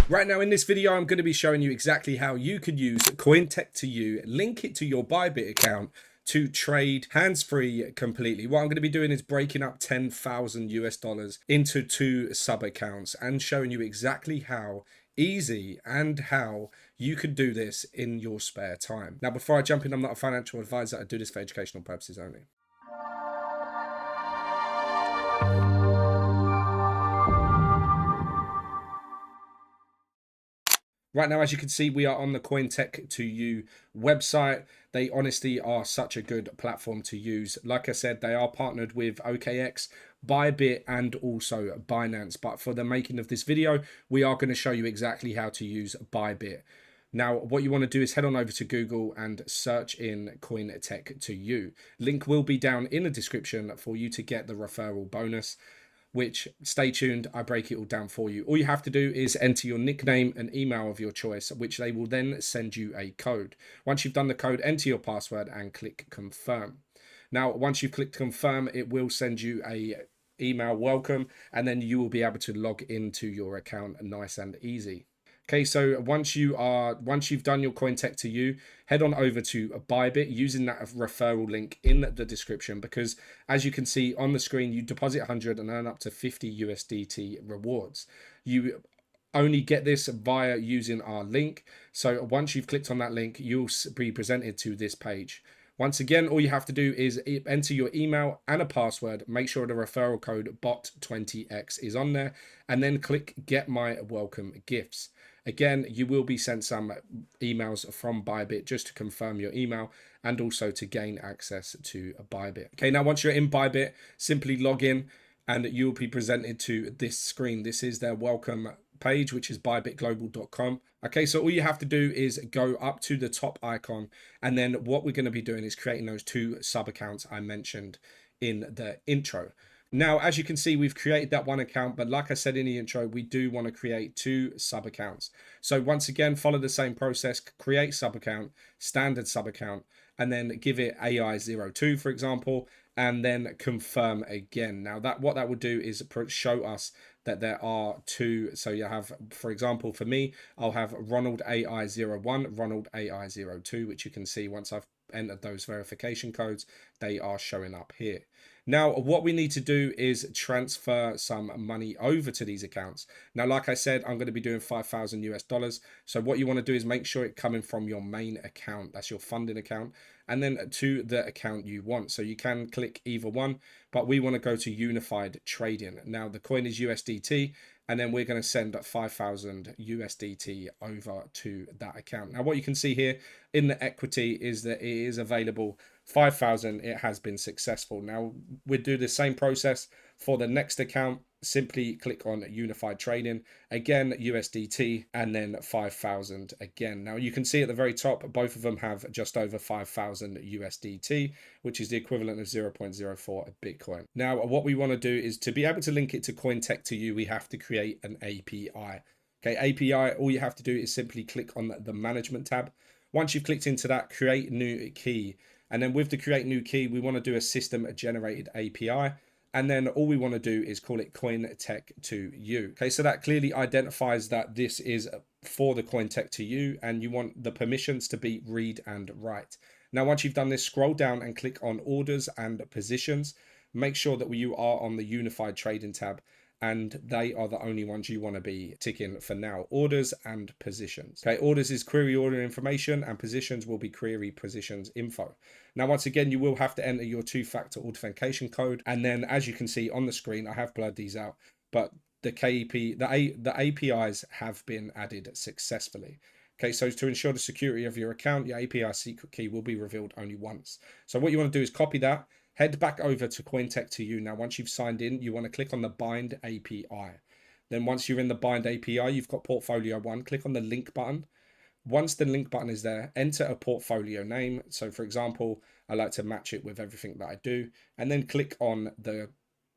Right now in this video, I'm going to be showing you exactly how you could use CoinTech2U, link it to your Bybit account to trade hands-free completely. What I'm going to be doing is breaking up 10,000 US dollars into 2 sub accounts and showing you exactly how easy and how you could do this in your spare time. Now, before I jump in, I'm not a financial advisor. I do this for educational purposes only. Right now, as you can see, we are on the CoinTech2U website. They honestly are such a good platform to use. Like I said, they are partnered with OKX, Bibyt, and also Binance. But for the making of this video, we are going to show you exactly how to use Bibyt. Now, what you want to do is head on over to Google and search in CoinTech2U. Link will be down in the description for you to get the referral bonus, which, stay tuned, I break it all down for you. All you have to do is enter your nickname and email of your choice, which they will then send you a code. Once you've done the code, enter your password and click confirm. Now, once you've clicked confirm, it will send you a email welcome, and then you will be able to log into your account nice and easy. Okay, so once you've done your CoinTech2U, head on over to Bybit using that referral link in the description, because as you can see on the screen, you deposit 100 and earn up to 50 USDT rewards. You only get this via using our link. So once you've clicked on that link, you'll be presented to this page. Once again, all you have to do is enter your email and a password. Make sure the referral code BOT20X is on there, and then click Get My Welcome Gifts. Again, you will be sent some emails from Bibyt just to confirm your email and also to gain access to Bibyt. Okay, now once you're in Bibyt, simply log in and you'll be presented to this screen. This is their welcome page, which is bybitglobal.com. Okay, so all you have to do is go up to the top icon, and then what we're going to be doing is creating those 2 sub accounts I mentioned in the intro. Now, as you can see, we've created that 1 account, but like I said in the intro, we do want to create 2 sub accounts. So once again, follow the same process, create sub account, standard sub account, and then give it AI02, for example, and then confirm again. Now, what that will do is show us that there are 2. So you have, for example, for me, I'll have Ronald AI01, Ronald AI02, which you can see once I've entered those verification codes, they are showing up here. Now, what we need to do is transfer some money over to these accounts. Now, like I said, I'm going to be doing 5,000 US dollars. So what you want to do is make sure it's coming from your main account. That's your funding account. And then to the account you want. So you can click either one, but we want to go to unified trading. Now, the coin is USDT, and then we're going to send 5,000 USDT over to that account. Now, what you can see here in the equity is that it is available 5,000. It has been successful. Now, we'll do the same process for the next account. Simply click on unified trading, again USDT, and then 5,000 again. Now you can see at the very top, both of them have just over 5,000 USDT, which is the equivalent of 0.04 Bitcoin. Now what we want to do is, to be able to link it to CoinTech2U, we have to create an API. Okay, API, all you have to do is simply click on the management tab. Once you've clicked into that, create new key, and then with the create new key, we want to do a system generated API. And then all we want to do is call it CoinTech2U. Okay, so that clearly identifies that this is for the CoinTech2U, and you want the permissions to be read and write. Now, once you've done this, scroll down and click on orders and positions. Make sure that you are on the unified trading tab, and they are the only ones you want to be ticking for now. Orders and positions. Okay, orders is query order information, and positions will be query positions info. Now, once again, you will have to enter your 2-factor authentication code. And then, as you can see on the screen, I have blurred these out, but the APIs have been added successfully. Okay, so to ensure the security of your account, your API secret key will be revealed only once. So what you want to do is copy that, head back over to CoinTech2U. Now, once you've signed in, you want to click on the Bind API. Then once you're in the Bind API, you've got Portfolio 1. Click on the link button. Once the link button is there, enter a portfolio name. So for example, I like to match it with everything that I do, and then click on the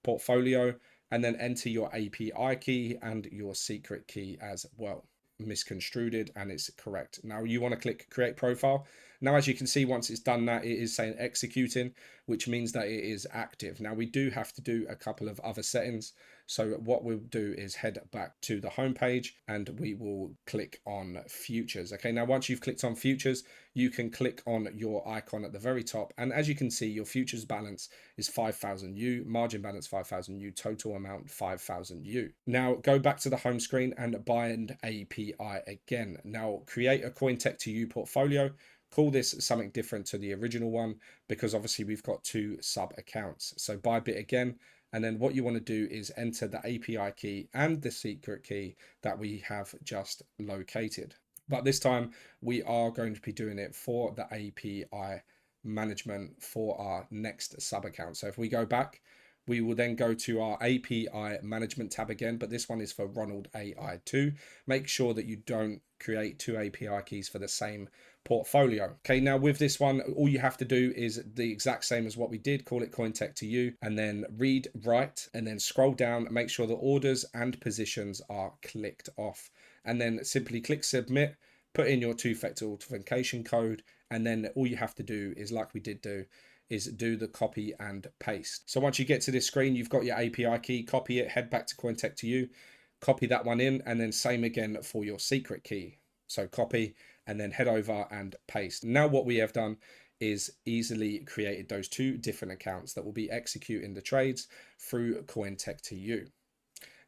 portfolio and then enter your API key and your secret key as well. Misconstrued, and it's correct. Now you want to click create profile. Now, as you can see, once it's done that, it is saying executing, which means that it is active. Now we do have to do a couple of other settings. So what we'll do is head back to the home page and we will click on futures. Okay, now once you've clicked on futures, you can click on your icon at the very top. And as you can see, your futures balance is 5,000 U, margin balance 5,000 U, total amount 5,000 U. Now go back to the home screen and bind API again. Now create a CoinTech2U portfolio. Call this something different to the original one because obviously we've got two sub accounts. So Bybit again, and then what you want to do is enter the API key and the secret key that we have just located. But this time we are going to be doing it for the API management for our next sub account. So if we go back, we will then go to our API management tab again, but this one is for Ronald AI2. Make sure that you don't create two API keys for the same portfolio. Okay, now with this one, all you have to do is the exact same as what we did, call it CoinTech2U, and then read, write, and then scroll down, make sure the orders and positions are clicked off, and then simply click submit, put in your two-factor authentication code, and then all you have to do is, like we did do, is do the copy and paste. So once you get to this screen, you've got your API key, copy it, head back to CoinTech2U, copy that one in, and then same again for your secret key. So copy and then head over and paste. Now what we have done is easily created those two different accounts that will be executing the trades through CoinTech2U.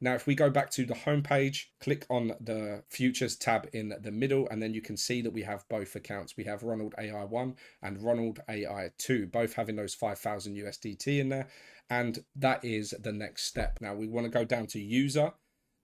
Now, if we go back to the home page, click on the futures tab in the middle, and then you can see that we have both accounts. We have Ronald AI1 and Ronald AI2, both having those 5,000 USDT in there. And that is the next step. Now we want to go down to user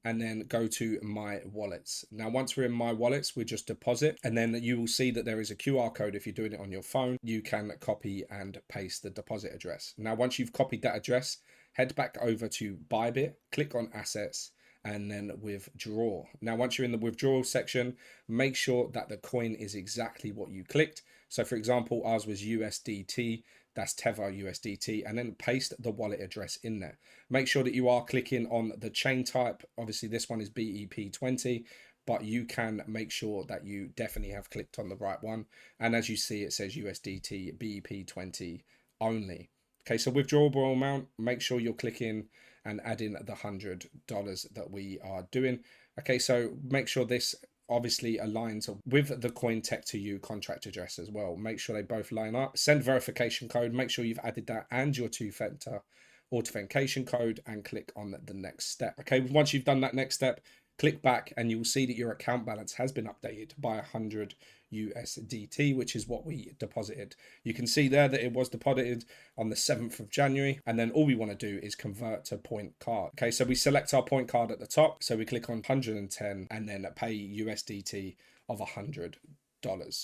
and then go to my wallets. Now, once we're in my wallets, we just deposit, and then you will see that there is a QR code. If you're doing it on your phone, you can copy and paste the deposit address. Now, once you've copied that address, head back over to Bybit, click on assets, and then withdraw. Now, once you're in the withdrawal section, make sure that the coin is exactly what you clicked. So for example, ours was USDT, that's Tether USDT, and then paste the wallet address in there. Make sure that you are clicking on the chain type. Obviously this one is BEP20, but you can make sure that you definitely have clicked on the right one. And as you see, it says USDT BEP20 only. Okay, so withdrawable amount, make sure you're clicking and adding the $100 that we are doing. Okay, so make sure this obviously aligns with the CoinTech2U contract address as well. Make sure they both line up. Send verification code, make sure you've added that and your two-factor authentication code, and click on the next step. Okay, once you've done that next step, click back and you will see that your account balance has been updated by 100 USDT, which is what we deposited. You can see there that it was deposited on the 7th of January, and then all we want to do is convert to point card. Okay, so we select our point card at the top, so we click on 110 and then pay USDT of $100.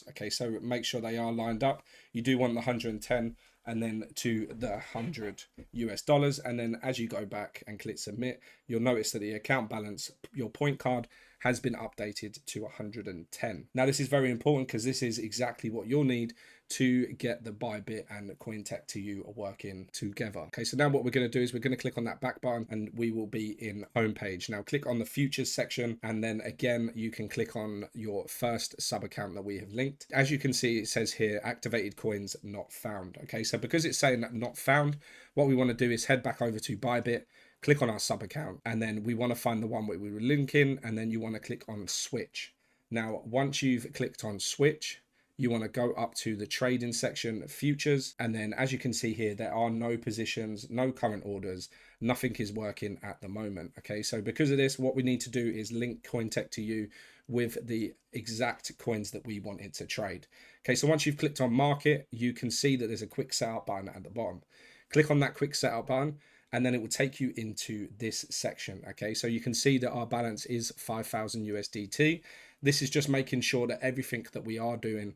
Okay, so make sure they are lined up. You do want the 110 and then to the 100 US dollars, and then as you go back and click submit, you'll notice that the account balance, your point card, has been updated to 110. Now this is very important because this is exactly what you'll need to get the Bybit and CoinTech2U working together. Okay, so now what we're going to do is we're going to click on that back button and we will be in homepage. Now click on the futures section, and then again you can click on your first sub account that we have linked. As you can see, it says here activated coins not found. Okay, so because it's saying that not found, what we want to do is head back over to Bybit, click on our sub account, and then we want to find the one where we were linking, and then you want to click on switch. Now once you've clicked on switch, you want to go up to the trading section, futures, and then as you can see here, there are no positions, no current orders, nothing is working at the moment. Okay, so because of this, what we need to do is link CoinTech2U with the exact coins that we want it to trade. Okay, so once you've clicked on market, you can see that there's a quick setup button at the bottom. Click on that quick setup button, and then it will take you into this section. Okay, so you can see that our balance is 5,000 USDT. This is just making sure that everything that we are doing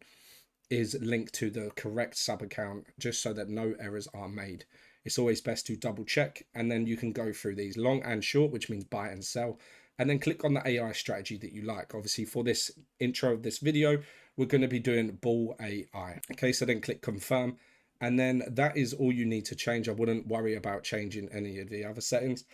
is linked to the correct sub account, just so that no errors are made. It's always best to double check, and then you can go through these long and short, which means buy and sell, and then click on the AI strategy that you like. Obviously for this intro of this video, we're going to be doing bull AI. Okay, so then click confirm. And then that is all you need to change. I wouldn't worry about changing any of the other settings.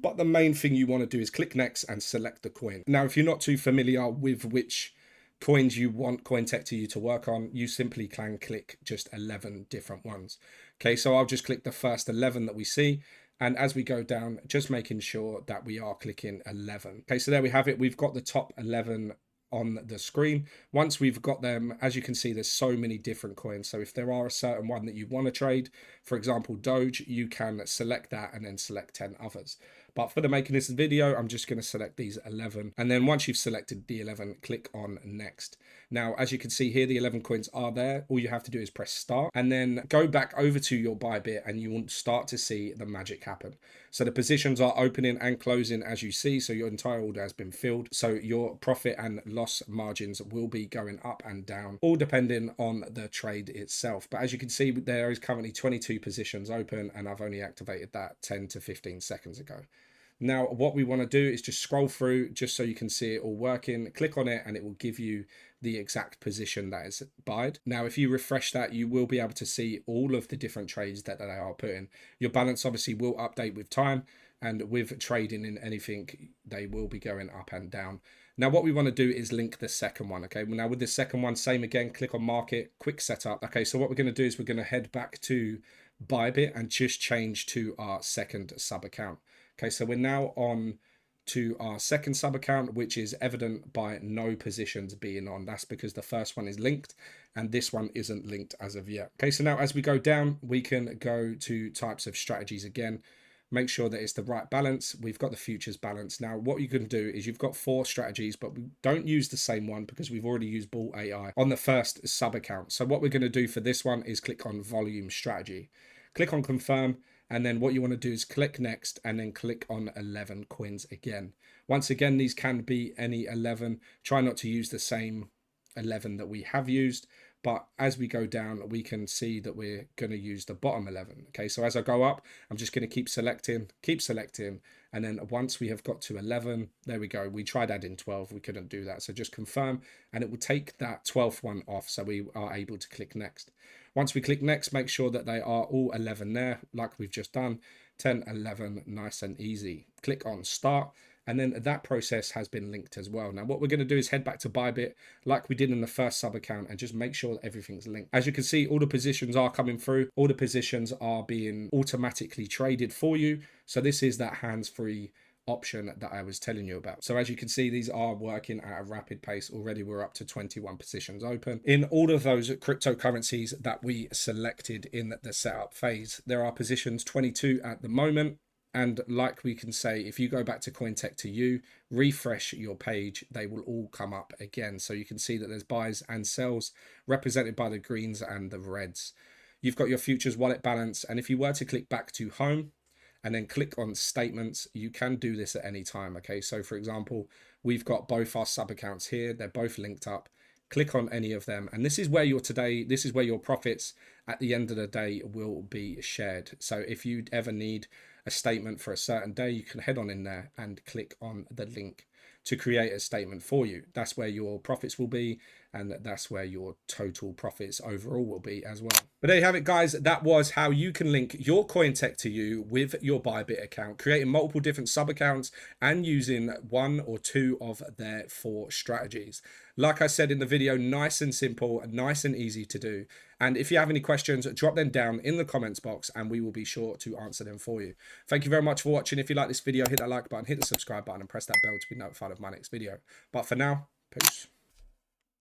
But the main thing you want to do is click next and select the coin. Now, if you're not too familiar with which coins you want CoinTech2U to work on, you simply can click just 11 different ones. Okay, so I'll just click the first 11 that we see. And as we go down, just making sure that we are clicking 11. Okay, so there we have it. We've got the top 11 on the screen. Once we've got them, as you can see, there's so many different coins. So if there are a certain one that you want to trade, for example, Doge, you can select that and then select 10 others. But for the making this video, I'm just going to select these 11. And then once you've selected the 11, click on next. Now, as you can see here, the 11 coins are there. All you have to do is press start and then go back over to your Bybit and you will start to see the magic happen. So the positions are opening and closing as you see. So your entire order has been filled. So your profit and loss margins will be going up and down, all depending on the trade itself. But as you can see, there is currently 22 positions open and I've only activated that 10 to 15 seconds ago. Now, what we want to do is just scroll through just so you can see it all working. Click on it and it will give you the exact position that is buyed. Now, if you refresh that, you will be able to see all of the different trades that they are putting. Your balance obviously will update with time, and with trading in anything, they will be going up and down. Now, what we want to do is link the second one. Okay, now with the second one, same again, click on market, quick setup. Okay, so what we're going to do is we're going to head back to Bybit and just change to our second sub account. Okay, so we're now on to our second sub account, which is evident by no positions being on. That's because the first one is linked and this one isn't linked as of yet. Okay, so now as we go down, we can go to types of strategies again. Make sure that it's the right balance. We've got the futures balance. Now, what you can do is you've got 4 strategies, but we don't use the same one because we've already used Bull AI on the first sub account. So what we're going to do for this one is click on volume strategy. Click on confirm. And then what you want to do is click next and then click on 11 coins again. Once again, these can be any 11. Try not to use the same 11 that we have used. But as we go down, we can see that we're going to use the bottom 11. Okay, so as I go up, I'm just going to keep selecting. And then once we have got to 11, there we go. We tried adding 12. We couldn't do that. So just confirm and it will take that 12th one off. So we are able to click next. Once we click next, make sure that they are all 11 there, like we've just done. 10, 11, nice and easy. Click on start. And then that process has been linked as well. Now, what we're going to do is head back to Bybit like we did in the first sub account and just make sure that everything's linked. As you can see, all the positions are coming through. All the positions are being automatically traded for you. So this is that hands-free option that I was telling you about. So as you can see, these are working at a rapid pace. Already we're up to 21 positions open. In all of those cryptocurrencies that we selected in the setup phase, there are positions 22 at the moment. And like we can say, if you go back to CoinTech2U, refresh your page, they will all come up again. So you can see that there's buys and sells represented by the greens and the reds. You've got your futures wallet balance. And if you were to click back to home and then click on statements, you can do this at any time. Okay, so for example, we've got both our sub accounts here. They're both linked up. Click on any of them. And this is where this is where your profits at the end of the day will be shared. So if you ever need a statement for a certain day, you can head on in there and click on the link to create a statement for you. That's where your profits will be, and that's where your total profits overall will be as well. But there you have it, guys. That was how you can link your CoinTech2U with your Bybit account, creating multiple different sub accounts and using 1 or 2 of their 4 strategies. Like I said in the video, nice and simple, nice and easy to do. And if you have any questions, drop them down in the comments box and we will be sure to answer them for you. Thank you very much for watching. If you like this video, hit that like button, hit the subscribe button and press that bell to be notified of my next video. But for now, peace.